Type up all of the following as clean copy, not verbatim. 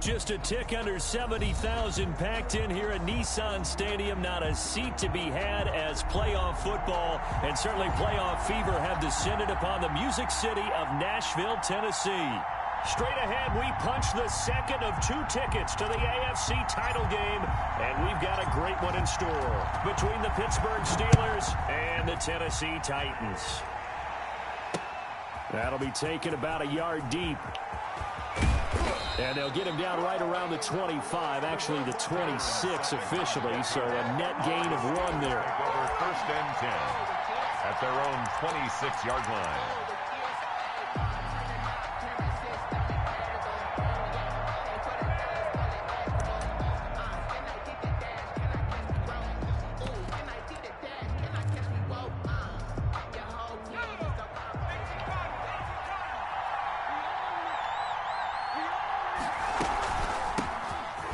just a tick under 70,000 packed in here at Nissan Stadium. Not a seat to be had as playoff football and certainly playoff fever have descended upon the Music City of Nashville, Tennessee. Straight ahead, we punch the second of 2 tickets to the AFC title game, and we've got a great one in store between the Pittsburgh Steelers and the Tennessee Titans. That'll be taken about a yard deep. And they'll get him down right around the 25, actually the 26 officially, so a net gain of 1 there. First and 10 at their own 26-yard line.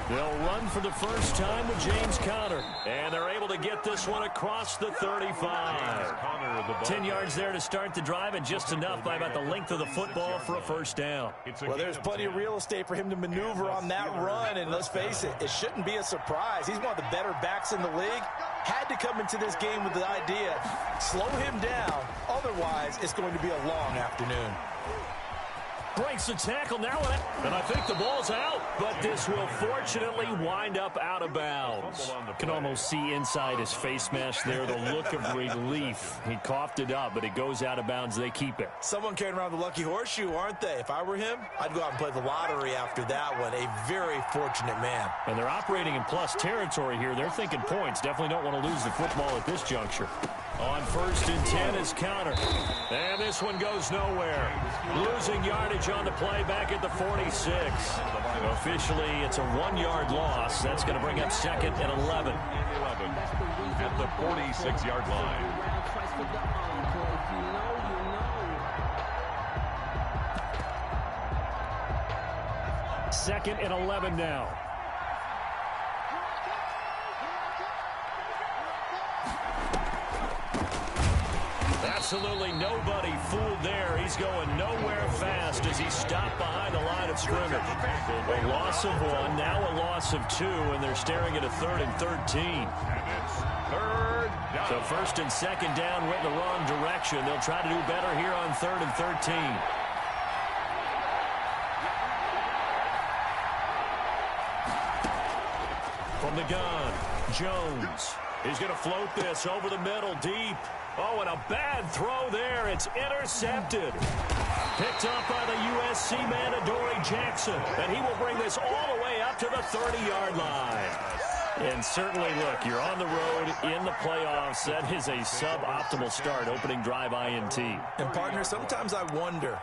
They'll run for the first time with James Conner. And they're able to get this one across the 35. 10 yards there to start the drive, and just enough by about the length of the football for a first down. Well, there's plenty of real estate for him to maneuver on that run, and let's face it, it shouldn't be a surprise. He's one of the better backs in the league. Had to come into this game with the idea, slow him down, otherwise it's going to be a long afternoon. Breaks the tackle now, and I think the ball's out, but this will fortunately wind up out of bounds. Can almost see inside his face mask there the look of relief. He coughed it up, but it goes out of bounds. They keep it. Someone carrying around the lucky horseshoe, aren't they? If I were him, I'd go out and play the lottery after that one. A very fortunate man. And they're operating in plus territory here. They're thinking points. Definitely don't want to lose the football at this juncture. On first and 10 is Conner. And this one goes nowhere. Losing yardage on the play back at the 46. Officially, it's a 1-yard loss. That's going to bring up second and 11. At the 46-yard line. Second and 11 now. Absolutely nobody fooled there. He's going nowhere fast as he stopped behind the line of scrimmage. A loss of 1, now a loss of 2, and they're staring at a 3rd and 13. Third down. So first and second down went in the wrong direction. They'll try to do better here on 3rd and 13. From the gun, Jones. He's going to float this over the middle deep. Oh, and a bad throw there. It's intercepted. Picked up by the USC man, Adoree Jackson. And he will bring this all the way up to the 30-yard line. And certainly, look, you're on the road in the playoffs. That is a suboptimal start, opening drive INT. And, partner, sometimes I wonder,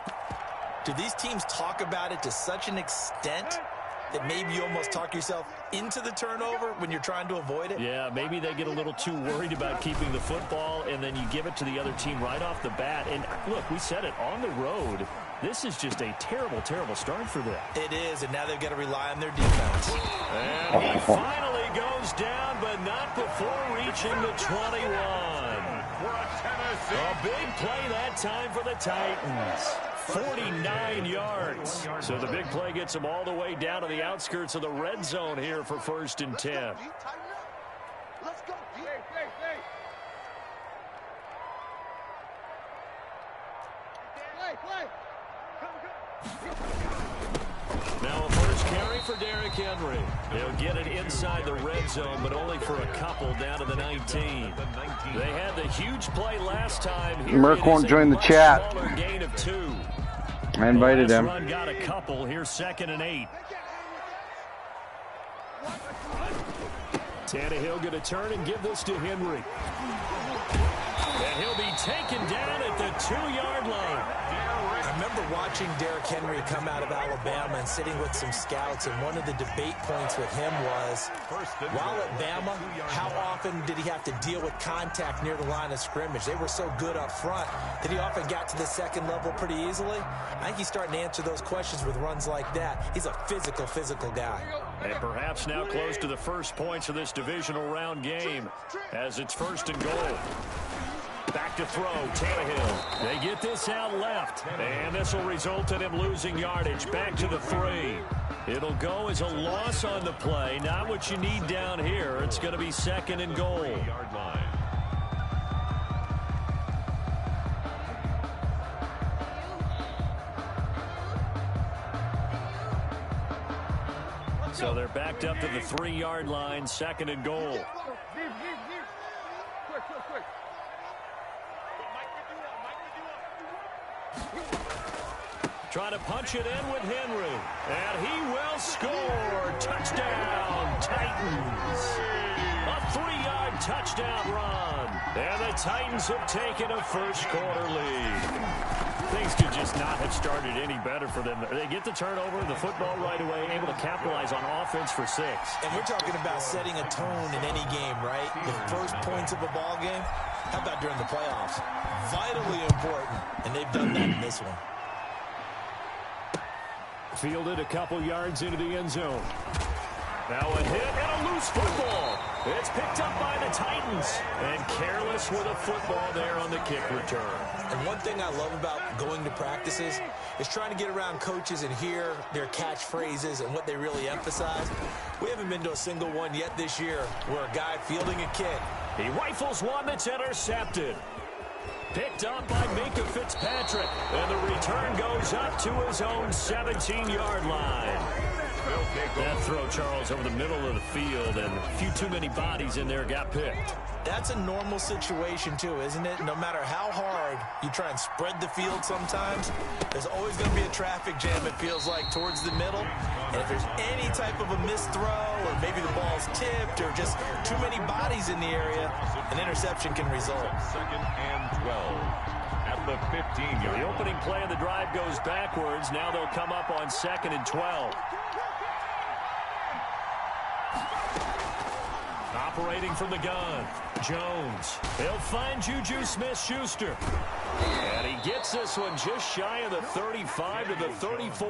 do these teams talk about it to such an extent that maybe you almost talk yourself into the turnover when you're trying to avoid it? Yeah, maybe they get a little too worried about keeping the football, and then you give it to the other team right off the bat. And, look, we said it, on the road, this is just a terrible, terrible start for them. It is, and now they've got to rely on their defense. And he finally goes down, but not before reaching the 21. A big play that time for the Titans. 49 yards. So the big play gets them all the way down to the outskirts of the red zone here for first and 10. Let's go. Play. Now a first carry for Derrick Henry. He'll get it inside the red zone, but only for a couple down to the 19. They had the huge play last time. Here Merck won't join the chat. Gain of 2. I invited him. Run got a couple. Here's 2nd and 8. Tannehill going to turn and give this to Henry. And he'll be taken down at the 2-yard line. I remember watching Derrick Henry come out of Alabama and sitting with some scouts, and one of the debate points with him was, while at Bama, how often did he have to deal with contact near the line of scrimmage? They were so good up front that he often got to the second level pretty easily. I think he's starting to answer those questions with runs like that. He's a physical guy. And perhaps now close to the first points of this divisional round game as it's 1st and goal. Back to throw, Tannehill. They get this out left, and this will result in him losing yardage. Back to the 3. It'll go as a loss on the play. Not what you need down here. It's going to be 2nd and goal. Yard line. So they're backed up to the 3-yard line, 2nd and goal. Trying to punch it in with Henry. And he will score. Touchdown, Titans. A 3-yard touchdown run. And the Titans have taken a first-quarter lead. Things could just not have started any better for them. They get the turnover, the football right away, able to capitalize on offense for 6. And we're talking about setting a tone in any game, right? The first points of a ball game. How about during the playoffs? Vitally important, and they've done that in this one. Fielded a couple yards into the end zone. Now a hit and a loose football. It's picked up by the Titans. And careless with a football there on the kick return. And one thing I love about going to practices is trying to get around coaches and hear their catchphrases and what they really emphasize. We haven't been to a single one yet this year where a guy fielding a kick. He rifles one that's intercepted. Picked up by Minka Fitzpatrick. And the return goes up to his own 17-yard line. That throw, Charles, over the middle of the field, and a few too many bodies in there got picked. That's a normal situation, too, isn't it? No matter how hard you try and spread the field sometimes, there's always going to be a traffic jam, it feels like, towards the middle. And if there's any type of a missed throw, or maybe the ball's tipped, or just too many bodies in the area, an interception can result. 2nd and 12 at the 15-yard. The opening play of the drive goes backwards. Now they'll come up on 2nd and 12. Operating from the gun, Jones. He'll find Juju Smith-Schuster. And he gets this one just shy of the 35 to the 34.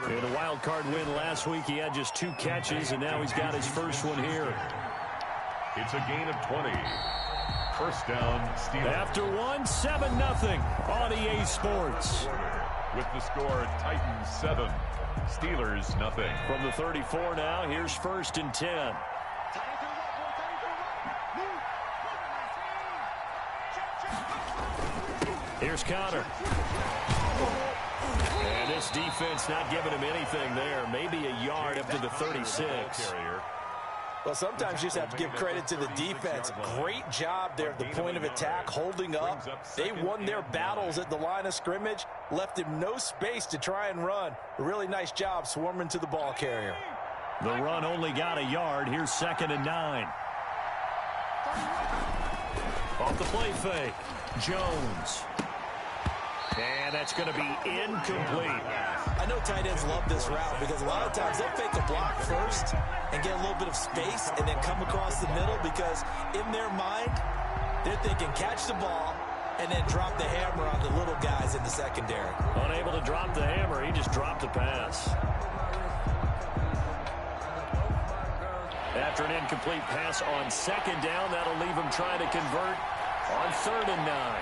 In a wild card win last week, he had just 2 catches, and now he's got his first one here. It's a gain of 20. First down, Steelers. After one, 7-0 on EA Sports. With the score, Titans 7, Steelers nothing. From the 34 now, here's 1st and 10. Here's Connor. And this defense not giving him anything there. Maybe a yard up to the 36. Well, sometimes you just have to give credit to the defense. Great job there at the point of attack, holding up. They won their battles at the line of scrimmage, left him no space to try and run. A really nice job swarming to the ball carrier. The run only got a yard. Here's 2nd and 9. Off the play fake, Jones. And that's going to be incomplete. I know tight ends love this route because a lot of times they'll fake a block first and get a little bit of space and then come across the middle because in their mind, they're thinking catch the ball and then drop the hammer on the little guys in the secondary. Unable to drop the hammer, he just dropped the pass. After an incomplete pass on 2nd down, that'll leave him trying to convert on 3rd and 9.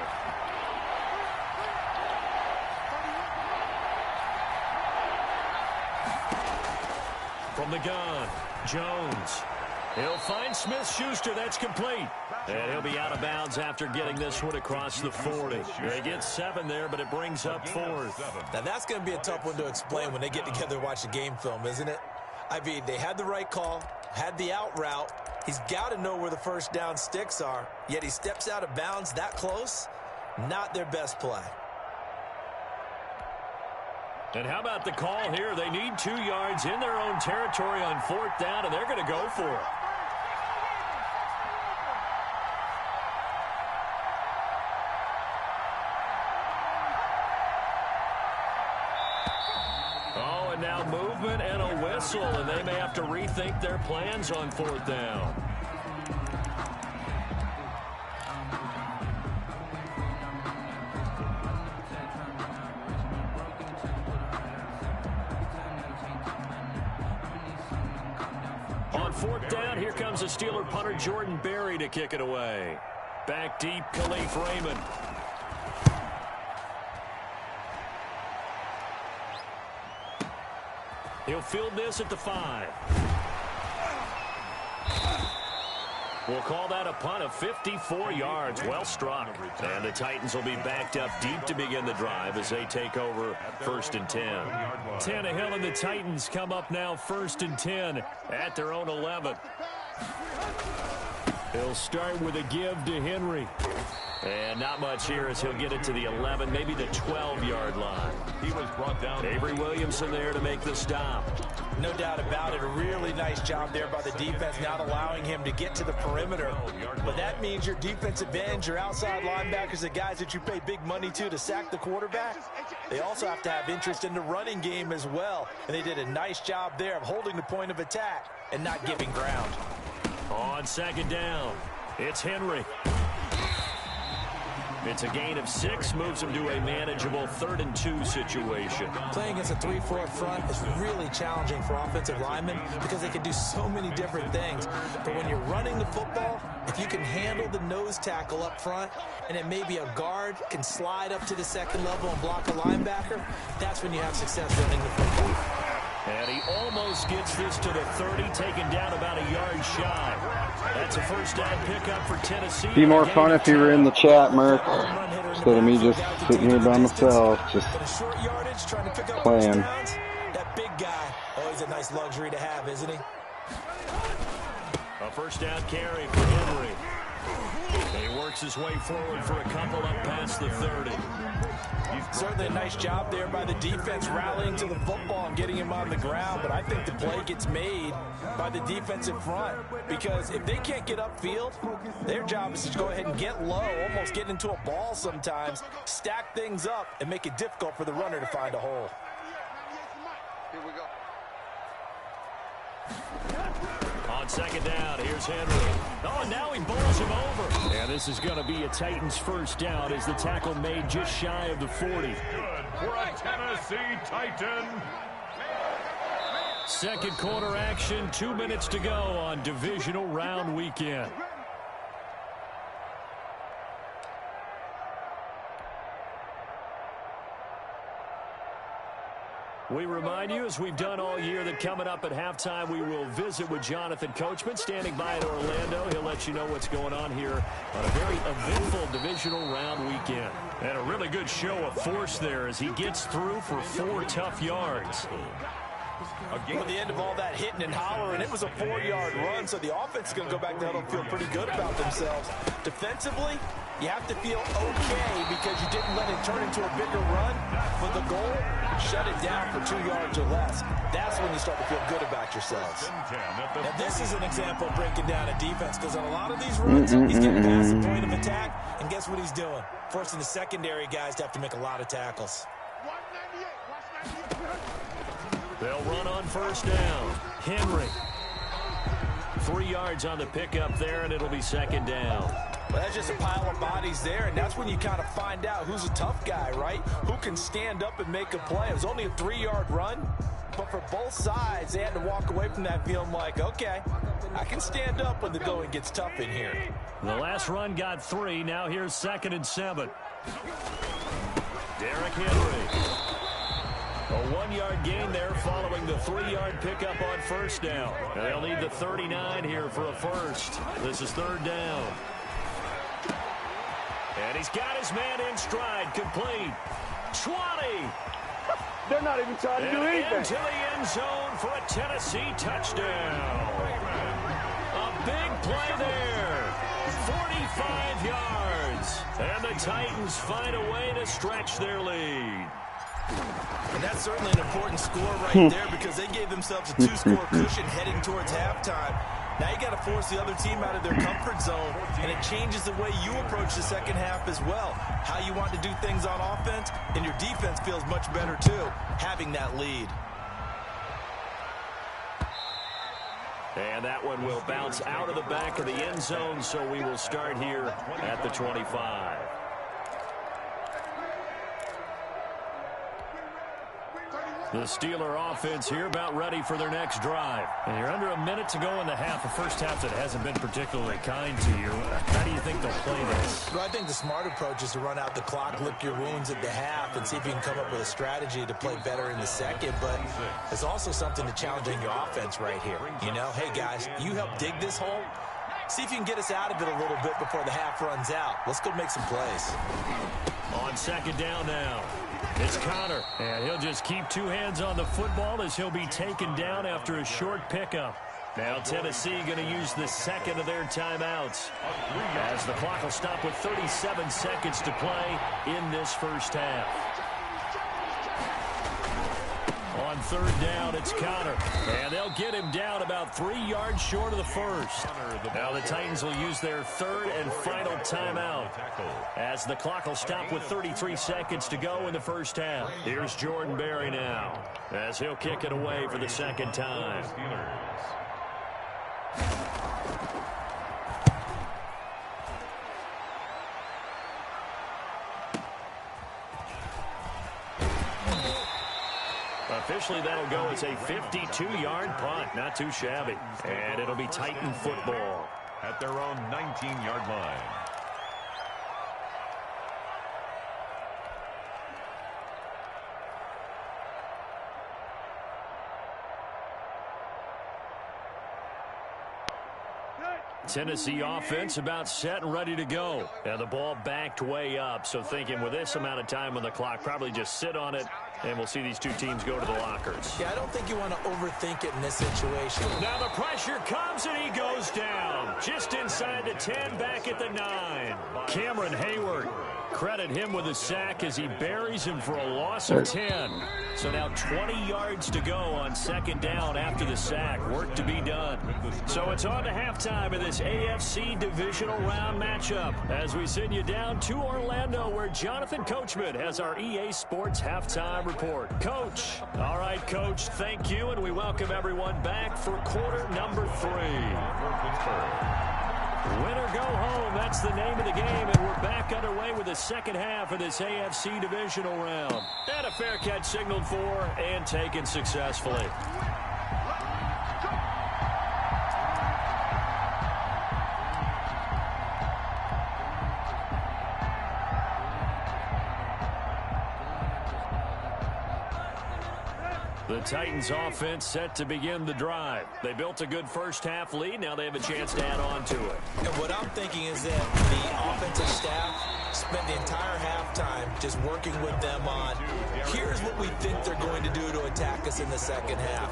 From the gun, Jones. He'll find Smith-Schuster. That's complete. And he'll be out of bounds after getting this one across the 40. They get 7 there, but it brings up 4th. Now, that's going to be a tough one to explain when they get together and watch the game film, isn't it? I mean, they had the right call, had the out route. He's got to know where the first down sticks are, yet he steps out of bounds that close. Not their best play. And how about the call here? They need 2 yards in their own territory on 4th down, and they're going to go for it. Oh, and now movement and a whistle, and they may have to rethink their plans on 4th down. On 4th down, here comes the Steeler punter Jordan Berry to kick it away. Back deep, Khalif Raymond. He'll field this at the 5. We'll call that a punt of 54 yards. Well struck. And the Titans will be backed up deep to begin the drive as they take over 1st and 10. Tannehill and the Titans come up now 1st and 10 at their own 11. He'll start with a give to Henry. And not much here as he'll get it to the 11, maybe the 12-yard line. He was brought down. Avery Williamson there to make the stop. No doubt about it. A really nice job there by the defense, not allowing him to get to the perimeter. But that means your defensive ends, your outside linebackers, the guys that you pay big money to sack the quarterback, they also have to have interest in the running game as well. And they did a nice job there of holding the point of attack and not giving ground. On 2nd down, it's Henry. It's a gain of 6, moves him to a manageable 3rd and 2 situation. Playing against a 3-4 front is really challenging for offensive linemen because they can do so many different things. But when you're running the football, if you can handle the nose tackle up front, and it may be a guard can slide up to the 2nd level and block a linebacker, that's when you have success running the football. And he almost gets this to the 30, taken down about a yard shy. That's a 1st down pickup for Tennessee. Be more fun if you were in the chat, Murph, instead of me just sitting here by myself, just playing. That big guy, always a nice luxury to have, isn't he? A 1st down carry for Henry. He works his way forward for a couple up past the 30. Certainly a nice job there by the defense rallying to the football and getting him on the ground, but I think the play gets made by the defensive front because if they can't get upfield, their job is to go ahead and get low, almost get into a ball sometimes, stack things up, and make it difficult for the runner to find a hole. Here we go. On 2nd down, here's Henry. Oh, and now he bowls him over. And this is going to be a Titans 1st down as the tackle made just shy of the 40. Good for a Tennessee Titan. 2nd quarter action, 2 minutes to go on divisional round weekend. We remind you, as we've done all year, that coming up at halftime, we will visit with Jonathan Coachman, standing by in Orlando. He'll let you know what's going on here on a very eventful divisional round weekend. And a really good show of force there as he gets through for 4 tough yards. At the end of all that hitting and hollering, it was a 4-yard run, so the offense is going to go back to huddle and feel pretty good about themselves. Defensively, you have to feel okay because you didn't let it turn into a bigger run, but the goal, shut it down for 2 yards or less. That's when you start to feel good about yourselves. Now, this is an example of breaking down a defense because on a lot of these runs, he's getting past the point of attack, and guess what he's doing? Forcing the secondary guys to have to make a lot of tackles. They'll run on 1st down. Henry. 3 yards on the pickup there, and it'll be 2nd down. Well, that's just a pile of bodies there, and that's when you kind of find out who's a tough guy, right? Who can stand up and make a play. It was only a 3-yard run, but for both sides, they had to walk away from that feeling like, okay, I can stand up when the going gets tough in here. The last run got 3. Now here's 2nd and 7. Derrick Henry. A 1-yard gain there following the 3-yard pickup on 1st down. And they'll need the 39 here for a 1st. This is 3rd down. And he's got his man in stride, complete. 20. They're not even trying to do anything. Into the end zone for a Tennessee touchdown. A big play there. 45 yards. And the Titans find a way to stretch their lead. And that's certainly an important score right there because they gave themselves a 2-score cushion heading towards halftime. Now you got to force the other team out of their comfort zone, and it changes the way you approach the second half as well. How you want to do things on offense, and your defense feels much better too, having that lead. And that one will bounce out of the back of the end zone, so we will start here at the 25. The Steeler offense here about ready for their next drive. And you're under a minute to go in the half. A first half that hasn't been particularly kind to you. How do you think they'll play this? Well, I think the smart approach is to run out the clock, lick your wounds at the half, and see if you can come up with a strategy to play better in the second. But there's also something to challenging your offense right here. You know, hey, guys, you help dig this hole. See if you can get us out of it a little bit before the half runs out. Let's go make some plays. On second down now, it's Connor. And he'll just keep two hands on the football as he'll be taken down after a short pickup. Now Tennessee going to use the second of their timeouts, as the clock will stop with 37 seconds to play in this first half. On third down, it's Connor. And they'll get him down about 3 yards short of the first. Now the Titans will use their third and final timeout, as the clock will stop with 33 seconds to go in the first half. Here's Jordan Berry now, as he'll kick it away for the second time. Officially, that'll go as a 52-yard punt. Not too shabby. And it'll be Titan football at their own 19-yard line. Tennessee offense about set and ready to go. And the ball backed way up. So thinking with this amount of time on the clock, probably just sit on it, and we'll see these two teams go to the lockers. Yeah, I don't think you want to overthink it in this situation. Now the pressure comes, and he goes down. Just inside the 10, back at the 9. Cameron Hayward, credit him with a sack as he buries him for a loss of 10. So now 20 yards to go on second down after the sack. Work to be done. So it's on to halftime of this AFC divisional round matchup, as we send you down to Orlando, where Jonathan Coachman has our EA Sports halftime report. Coach. All right, Coach, thank you, and we welcome everyone back for quarter number 3. Win or go home, that's the name of the game, and we're back underway with the second half of this AFC divisional round. And a fair catch signaled for and taken successfully. The Titans offense set to begin the drive. They built a good first half lead. Now they have a chance to add on to it. And what I'm thinking is that the offensive staff spent the entire halftime just working with them on, here's what we think they're going to do to attack us in the second half.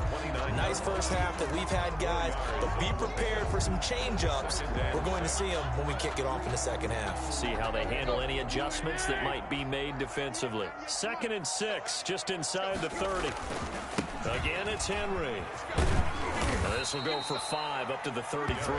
Nice first half that we've had, guys, but be prepared for some change-ups. We're going to see them when we kick it off in the second half. See how they handle any adjustments that might be made defensively. 2nd and 6, just inside the 30. Again, it's Henry. This will go for 5 up to the 33.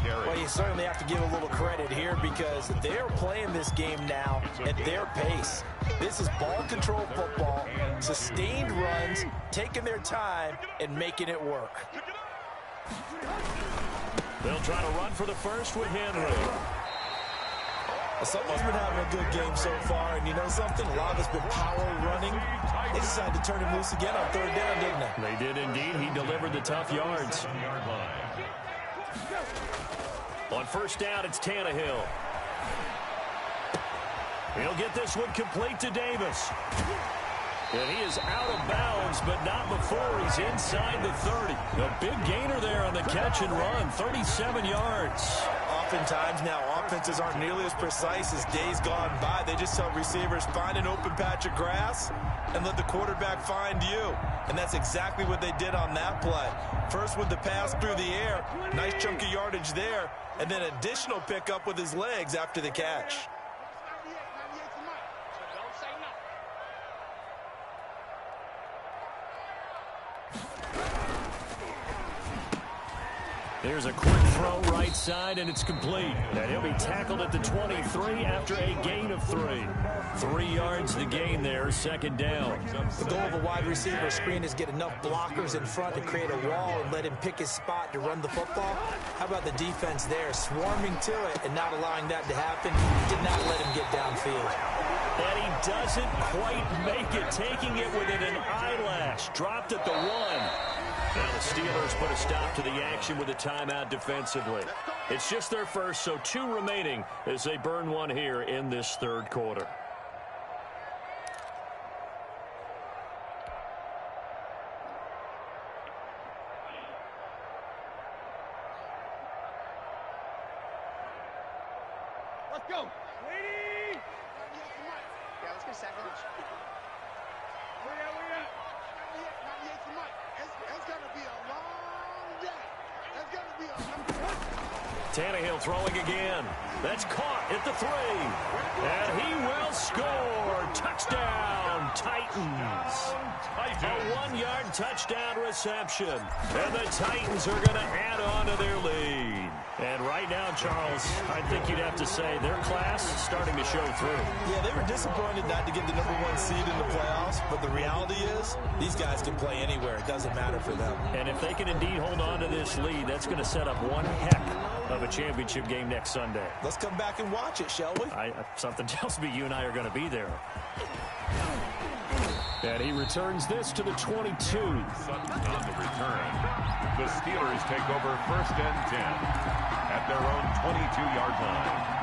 Well, you certainly have to give a little credit here, because they're playing this game now at their pace. This is ball control football, sustained runs, taking their time, and making it work. They'll try to run for the first with Henry. Someone's been having a good game so far, and you know something? A lot of it's been power running. They decided to turn him loose again on third down, didn't they? They did indeed. He delivered the tough yards. On first down, it's Tannehill. He'll get this one complete to Davis. And he is out of bounds, but not before he's inside the 30. A big gainer there on the catch and run, 37 yards. Oftentimes now, offenses aren't nearly as precise as days gone by. They just tell receivers, find an open patch of grass and let the quarterback find you. And that's exactly what they did on that play. First with the pass through the air, nice chunk of yardage there, and then additional pickup with his legs after the catch. There's a quick throw right side, and it's complete. And he'll be tackled at the 23 after a gain of 3. 3 yards the gain there, second down. The goal of a wide receiver screen is get enough blockers in front to create a wall and let him pick his spot to run the football. How about the defense there, swarming to it and not allowing that to happen? Did not let him get downfield. And he doesn't quite make it, taking it within an eyelash. Dropped at the 1. Now the Steelers put a stop to the action with a timeout defensively. It's just their first, so 2 remaining as they burn one here in this third quarter. Let's go. Lady! Yeah, let's get second. Where at? 98 for Mike. It's going to be a long day. It's going to be a long day. Tannehill throwing again. That's caught at the 3. And he will score. Touchdown, Titans. A 1-yard touchdown reception. And the Titans are going to add on to their lead. And right now, Charles, I think you'd have to say their class is starting to show through. Yeah, they were disappointed not to get the #1 seed in the playoffs, but the reality is these guys can play anywhere. It doesn't matter for them. And if they can indeed hold on to this lead, that's going to set up one heck of a championship game next Sunday. Let's come back and watch it, shall we? Something tells me you and I are going to be there. And he returns this to the 22. Sutton on the return. The Steelers take over 1st and 10 at their own 22-yard line.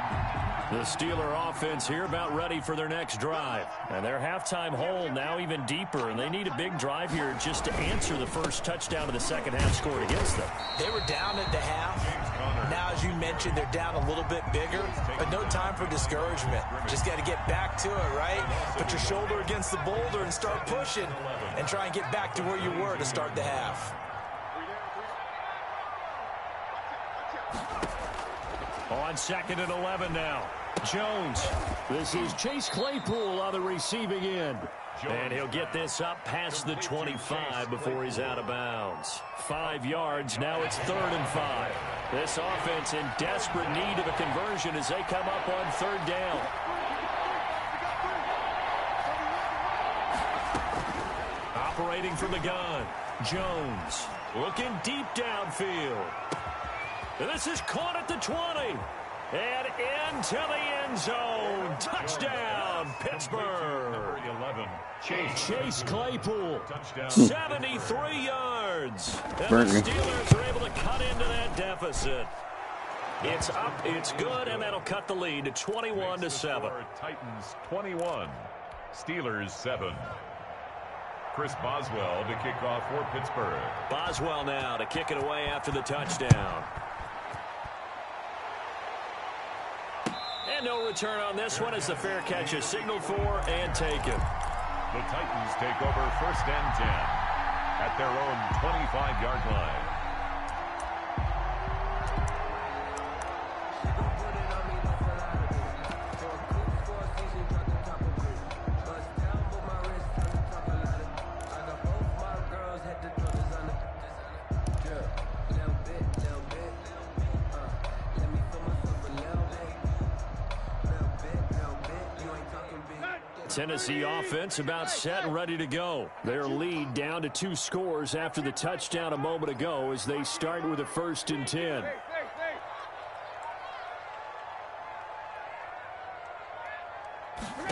The Steeler offense here about ready for their next drive. And their halftime hole now even deeper. And they need a big drive here just to answer the first touchdown of the second half scored against them. They were down at the half. Now, as you mentioned, they're down a little bit bigger, but no time for discouragement. Just got to get back to it, right? Put your shoulder against the boulder and start pushing and try and get back to where you were to start the half. On 2nd and 11 now. Jones. This is Chase Claypool on the receiving end. And he'll get this up past the 25 before he's out of bounds. 5 yards. Now it's 3rd and 5. This offense in desperate need of a conversion as they come up on 3rd down. Operating from the gun. Jones looking deep downfield. This is caught at the 20. And into the end zone. Touchdown, Pittsburgh. 11. Chase Claypool. 73 yards. And the Steelers are able to cut into that deficit. It's up, it's good, and that'll cut the lead to 21-7. Titans 21. Steelers 7. Chris Boswell to kick off for Pittsburgh. Boswell now to kick it away after the touchdown. And no return on this one as the fair catch is signaled for and taken. The Titans take over 1st and 10 at their own 25-yard line. Tennessee offense about set and ready to go. Their lead down to 2 scores after the touchdown a moment ago as they start with a 1st and 10.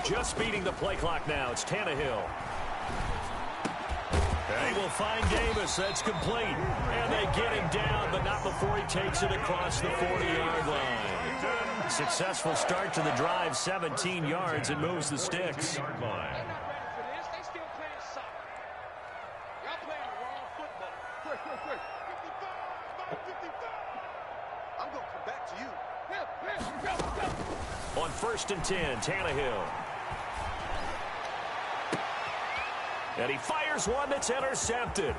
Just beating the play clock now. It's Tannehill. They will find Davis. That's complete. And they get him down, but not before he takes it across the 40-yard line. Successful start to the drive, 17 yards, and moves the sticks. I'm going to come back to you. On 1st and 10, Tannehill. And he fires one that's intercepted.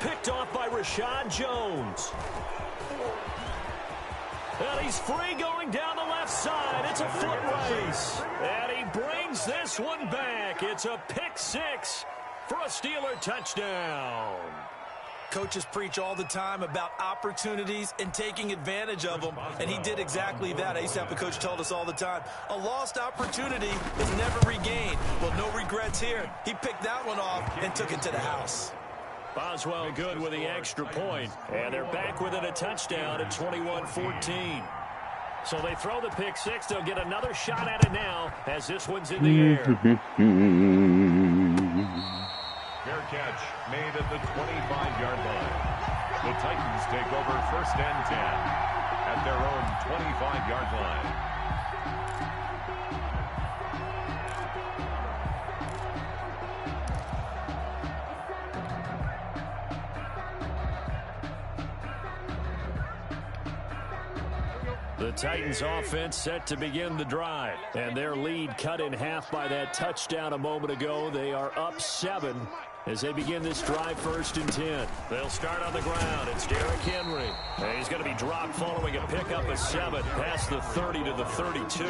Picked off by Rashad Jones. And he's free going down the left side. It's a foot race. And he brings this one back. It's a pick 6 for a Steeler touchdown. Coaches preach all the time about opportunities and taking advantage of them, and he did exactly that. I used to have a coach tell us all the time, a lost opportunity is never regained. Well, no regrets here. He picked that one off and took it to the house. Boswell good with the extra point, and they're back within a touchdown at 21-14. So they throw the pick six. They'll get another shot at it now as this one's in the air. Fair catch made at the 25-yard line. The Titans take over 1st and 10 at their own 25-yard line. The Titans offense set to begin the drive, and their lead cut in half by that touchdown a moment ago. They are up 7 as they begin this drive 1st and 10. They'll start on the ground. It's Derrick Henry. And he's going to be dropped following a pickup of 7 past the 30 to the 32.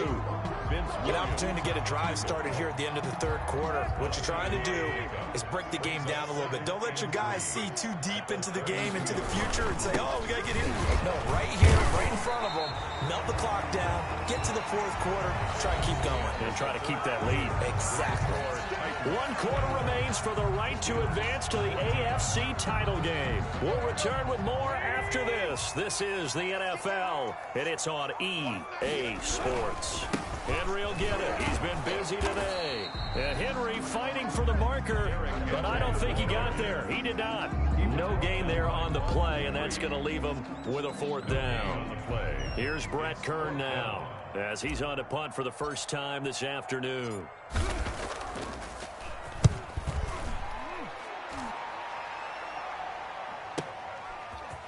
An opportunity to get a drive started here at the end of the 3rd quarter. What you're trying to do is break the game down a little bit. Don't let your guys see too deep into the game, into the future, and say, oh, we got to get here. No, right here, right in front of them, melt the clock down, get to the 4th quarter, try and keep going. And try to keep that lead. Exactly. 1 quarter remains for the right to advance to the AFC title game. We'll return with more after this. This is the NFL, and it's on EA Sports. Henry will get it. He's been busy today. Henry fighting for the marker, but I don't think he got there. He did not. No gain there on the play, and that's going to leave him with a 4th down. Here's Brett Kern now as he's on to punt for the first time this afternoon.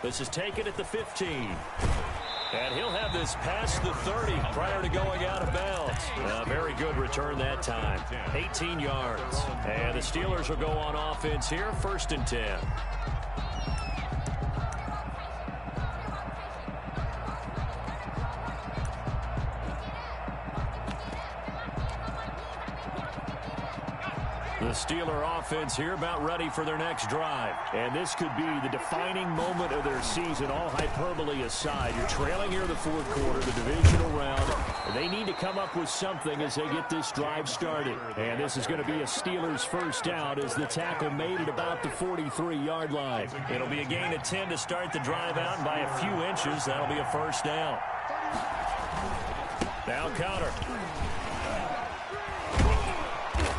This is taken at the 15. And he'll have this past the 30 prior to going out of bounds. Very good return that time. 18 yards. And the Steelers will go on offense here, 1st and 10. The Steeler offense here about ready for their next drive. And this could be the defining moment of their season, all hyperbole aside. You're trailing here in the 4th quarter, the divisional round. They need to come up with something as they get this drive started. And this is going to be a Steelers 1st down as the tackle made it about the 43-yard line. It'll be a gain of 10 to start the drive out, and by a few inches, that'll be a 1st down. Now counter.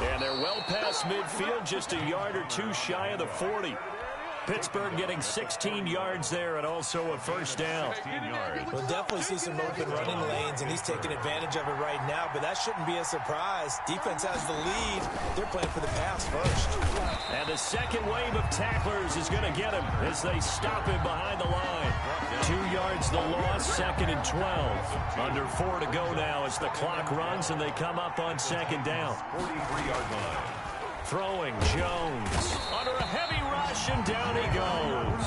And they're well past midfield, just a yard or 2 shy of the 40. Pittsburgh getting 16 yards there and also a 1st down. We'll definitely see some open running lanes, and he's taking advantage of it right now, but that shouldn't be a surprise. Defense has the lead. They're playing for the pass first. And the second wave of tacklers is going to get him as they stop him behind the line. 2 yards the loss, 2nd and 12. Under 4 to go now as the clock runs and they come up on 2nd down. 43-yard line. Throwing Jones under a heavy rush, and down he goes.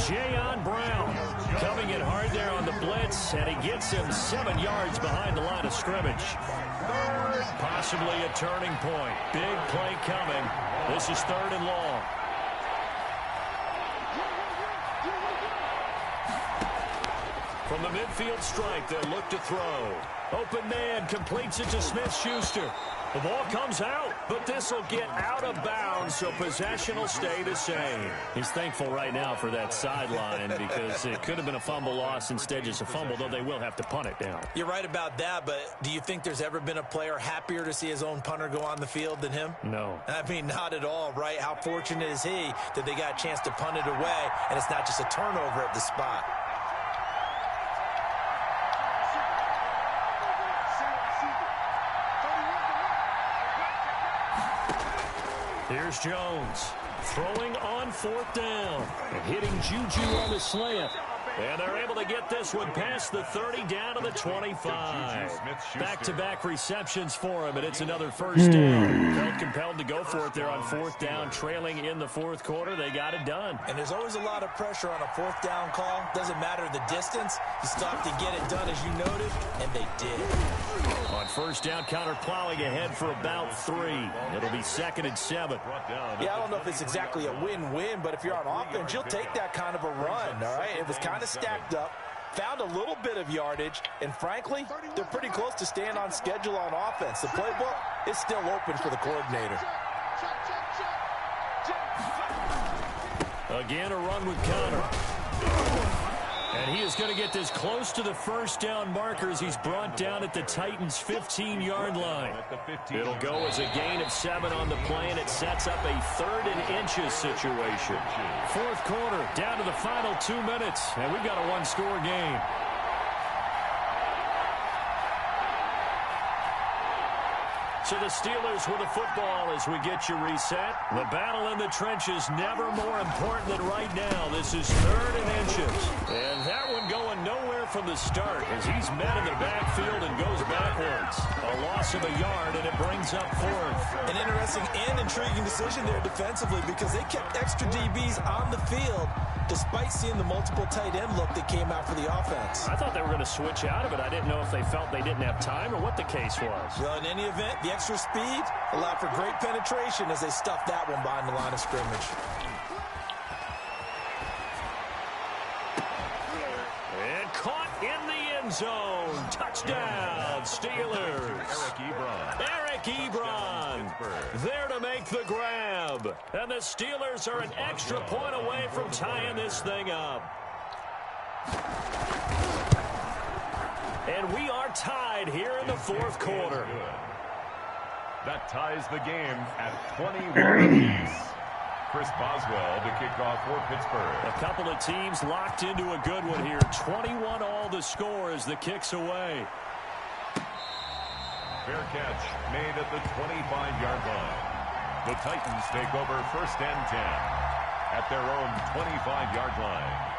Jayon Brown coming in hard there on the blitz, and he gets him 7 yards behind the line of scrimmage. Possibly a turning point. Big play coming. This is 3rd and long. From the midfield strike, they'll look to throw. Open man completes it to Smith-Schuster. The ball comes out, but this will get out of bounds, so possession will stay the same. He's thankful right now for that sideline because it could have been a fumble loss, instead just a fumble, though they will have to punt it down. You're right about that, but do you think there's ever been a player happier to see his own punter go on the field than him? No. I mean, not at all, right? How fortunate is he that they got a chance to punt it away, and it's not just a turnover at the spot. Here's Jones throwing on 4th down and hitting Juju on the slant. And they're able to get this one past the 30 down to the 25. Back-to-back receptions for him, and it's another 1st down. Felt compelled to go for it there on 4th down, trailing in the 4th quarter. They got it done. And there's always a lot of pressure on a 4th down call. Doesn't matter the distance. You stop to get it done, as you noted, and they did. On 1st down, counter plowing ahead for about 3. It'll be 2nd and 7. Yeah, I don't know if it's exactly a win-win, but if you're on offense, you'll take that kind of a run, all right? It was kind of stacked up, found a little bit of yardage, and frankly, they're pretty close to staying on schedule on offense. The playbook is still open for the coordinator. Again, a run with counter. And he is going to get this close to the first down marker as he's brought down at the Titans' 15-yard line. It'll go as a gain of 7 on the play, and it sets up a 3rd and inches situation. Fourth quarter, down to the final 2 minutes, and we've got a one-score game. So the Steelers with the football as we get you reset. The battle in the trenches never more important than right now. This is 3rd and inches. And that one going nowhere from the start as he's met in the backfield and goes backwards. A loss of a yard, and it brings up 4th. An interesting and intriguing decision there defensively because they kept extra DBs on the field despite seeing the multiple tight end look that came out for the offense. I thought they were going to switch out of it. I didn't know if they felt they didn't have time or what the case was. Well, in any event, the extra speed allowed for great penetration as they stuffed that one behind the line of scrimmage. And caught in the end zone. Touchdown, Steelers. Eric Ebron there to make the grab. And the Steelers are an extra point away from tying this thing up. And we are tied here in the fourth quarter. That ties the game at 21 apiece. Chris Boswell to kick off for Pittsburgh. A couple of teams locked into a good one here. 21 all the score as the kick's away. Fair catch made at the 25-yard line. The Titans take over 1st and 10 at their own 25-yard line.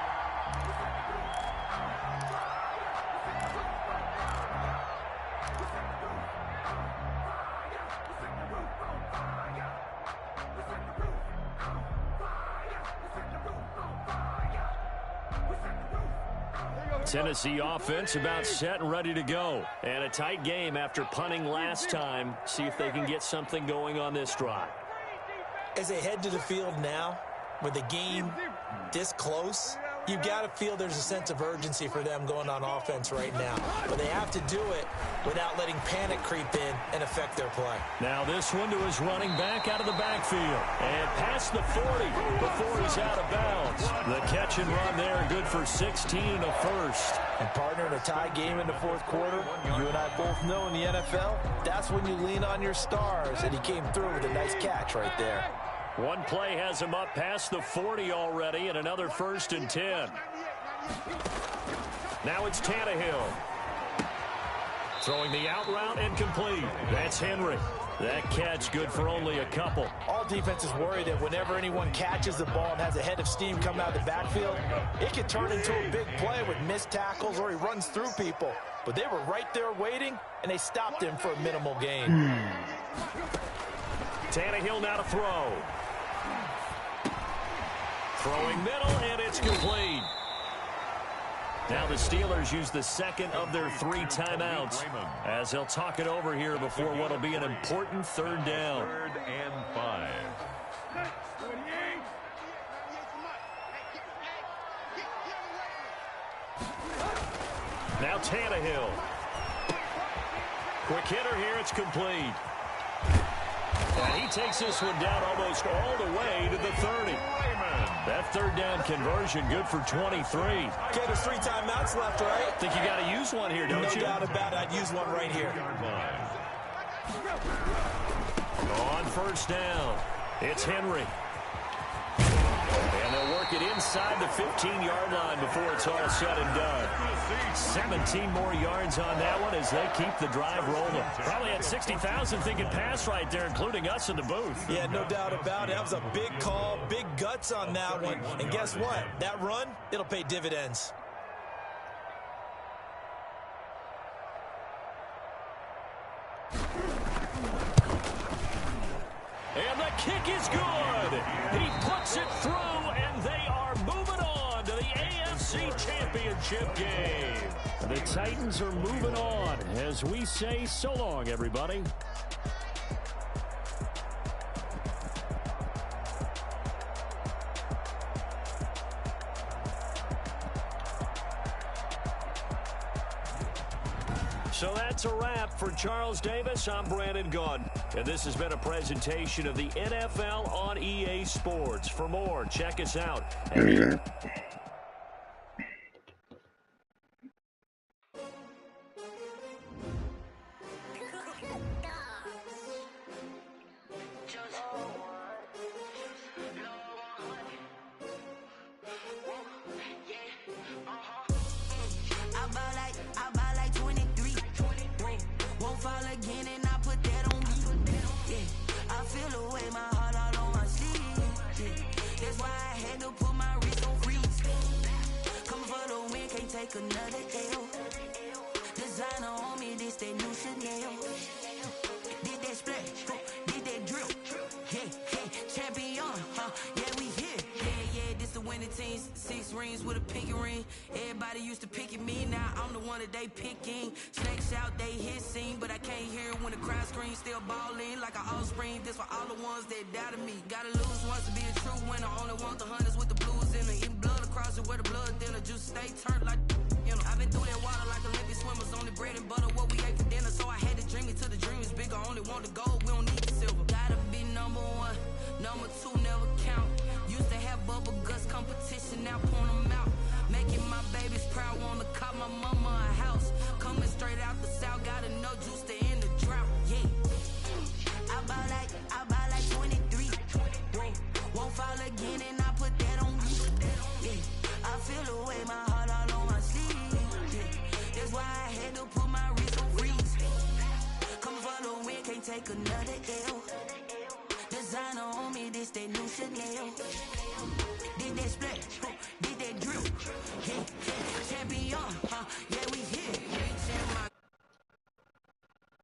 Tennessee offense about set and ready to go. And a tight game after punting last time. See if they can get something going on this drive. As they head to the field now, with the game this close, you've got to feel there's a sense of urgency for them going on offense right now. But they have to do it without letting panic creep in and affect their play. Now this one to his running back out of the backfield. And past the 40 before he's out of bounds. The catch and run there, good for 16 and a first. And partner, in a tie game in the fourth quarter, you and I both know in the NFL, that's when you lean on your stars. And he came through with a nice catch right there. One play has him up past the 40 already, and another 1st and 10. Now it's Tannehill. Throwing the out route and complete. That's Henry. That catch good for only a couple. All defenses worry that whenever anyone catches the ball and has a head of steam coming out of the backfield, it could turn into a big play with missed tackles or he runs through people. But they were right there waiting, and they stopped him for a minimal gain. Tannehill now to throw. Throwing middle, and it's complete. Now the Steelers use the second of their 3 timeouts as they'll talk it over here before what will be an important 3rd down. 3rd and 5. Now Tannehill. Quick hitter here, it's complete. And he takes this one down almost all the way to the 30. That 3rd down conversion good for 23. Okay, there's 3 timeouts left, right? Think you got to use one here, don't you? No doubt about it. I'd use one right here. On 1st down, it's Henry. And they'll work it inside the 15-yard line before it's all said and done. 17 more yards on that one as they keep the drive rolling. Probably had 60,000 thinking pass right there, including us in the booth. Yeah, no doubt about it. That was a big call, big guts on that one. And guess what? That run, it'll pay dividends. And the kick is good. He puts it through, and they are moving on to the AFC Championship game. The Titans are moving on as we say so long, everybody. So that's a wrap for Charles Davis. I'm Brandon Gaudin. And this has been a presentation of the NFL on EA Sports. For more, check us out. I buy like 23. Won't fall again and I put that on me. Yeah, I feel the way, my heart all on my sleeve. Yeah, that's why I had to put my wrist on freeze. Coming for the win, can't take another L. Designer on me, this that new Chanel. Did that splash, did that drill. Yeah, champion, yeah, we here. Yeah, this the winning team. 6 rings with a pinky ring. Everybody used to pick at me, now I'm the one that they picking. Snakes out, they hit scene, but I can't hear it when the crowd screams. Still balling like an offspring. This for all the ones that doubted me. Gotta lose once to be a true winner. Only want the hunters with the blues in it. Eating blood across it where the blood thinner. Juice stay turned like, you know. I've been through that water like Olympic swimmers. Only bread and butter, what we ate for dinner. So I had to dream it till the dream is bigger. Only want the gold, we don't need the silver. Gotta be number 1, number 2 never count. Used to have bubble guts competition, now point them out. Making my babies proud, wanna cop my mama a house. Coming straight out the south, gotta know juice to end the drought. Yeah, I buy like 23. Won't fall again and I put that on me. Yeah, I feel the way, my heart all on my sleeve. Yeah, that's why I had to put my wrist on freeze. Coming for the win, can't take another L. Designer on me, this that new Chanel. Did that splash, did that drill. Yeah, champion.